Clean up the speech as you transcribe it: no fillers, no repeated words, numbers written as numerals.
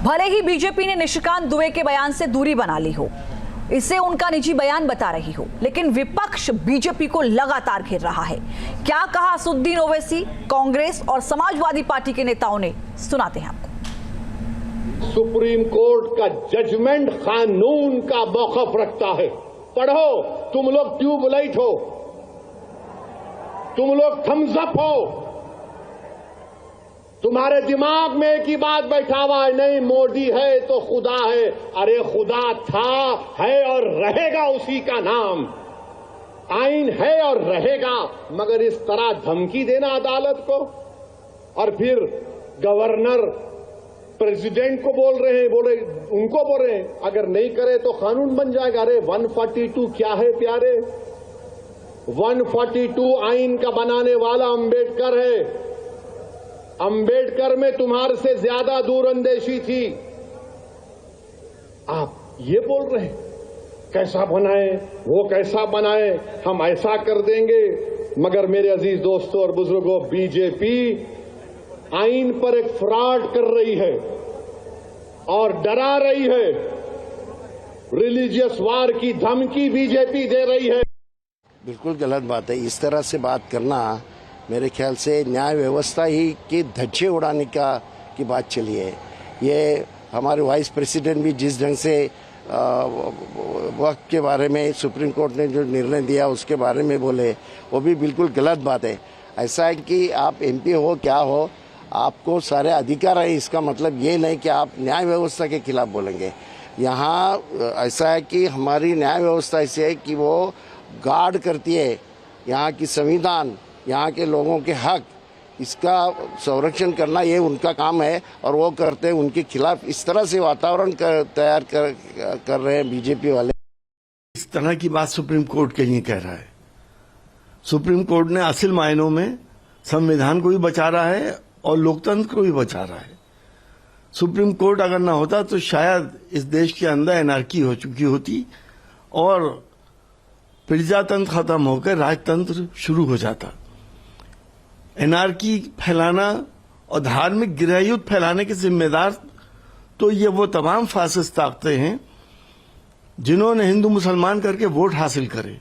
भले ही बीजेपी ने निशिकांत दुबे के बयान से दूरी बना ली हो, इसे उनका निजी बयान बता रही हो, लेकिन विपक्ष बीजेपी को लगातार घेर रहा है। क्या कहा असदुद्दीन ओवैसी, कांग्रेस और समाजवादी पार्टी के नेताओं ने, सुनाते हैं आपको। सुप्रीम कोर्ट का जजमेंट कानून का मौकफ रखता है। पढ़ो, तुम लोग ट्यूबलाइट हो, तुम लोग थम्स अप हो, तुम्हारे दिमाग में एक ही बात बैठा हुआ है, नहीं मोदी है तो खुदा है। अरे खुदा था, है और रहेगा उसी का नाम। आइन है और रहेगा, मगर इस तरह धमकी देना अदालत को, और फिर गवर्नर प्रेसिडेंट को बोल रहे हैं, उनको बोल रहे हैं अगर नहीं करे तो कानून बन जाएगा। अरे 142 क्या है प्यारे? 142 आइन का बनाने वाला अंबेडकर है। अंबेडकर में तुम्हारे से ज्यादा दूरअंदेशी थी। आप ये बोल रहे हैं कैसा बनाए, वो कैसा बनाए, हम ऐसा कर देंगे। मगर मेरे अजीज दोस्तों और बुजुर्गों, बीजेपी आइन पर एक फ्रॉड कर रही है और डरा रही है। रिलीजियस वार की धमकी बीजेपी दे रही है। बिल्कुल गलत बात है। इस तरह से बात करना मेरे ख्याल से न्याय व्यवस्था ही के धज्जे उड़ाने की बात चली है। ये हमारे वाइस प्रेसिडेंट भी जिस ढंग से वक्त के बारे में सुप्रीम कोर्ट ने जो निर्णय दिया उसके बारे में बोले, वो भी बिल्कुल गलत बात है। ऐसा है कि आप एमपी हो क्या हो, आपको सारे अधिकार है, इसका मतलब ये नहीं कि आप न्याय व्यवस्था के खिलाफ बोलेंगे। यहाँ ऐसा है कि हमारी न्याय व्यवस्था ऐसी है कि वो गार्ड करती है यहाँ की संविधान, यहाँ के लोगों के हक, इसका संरक्षण करना ये उनका काम है और वो करते हैं। उनके खिलाफ इस तरह से वातावरण तैयार कर रहे हैं बीजेपी वाले। इस तरह की बात सुप्रीम कोर्ट के लिए कह रहा है। सुप्रीम कोर्ट ने असल मायनों में संविधान को भी बचा रहा है और लोकतंत्र को भी बचा रहा है। सुप्रीम कोर्ट अगर ना होता तो शायद इस देश के अंदर एनार्की हो चुकी होती और प्रजातंत्र खत्म होकर राजतंत्र शुरू हो जाता। एनार्की फैलाना और धार्मिक गृहयुद्ध फैलाने के जिम्मेदार तो ये वो तमाम फासिस्ट ताकतें हैं जिन्होंने हिंदू मुसलमान करके वोट हासिल करे।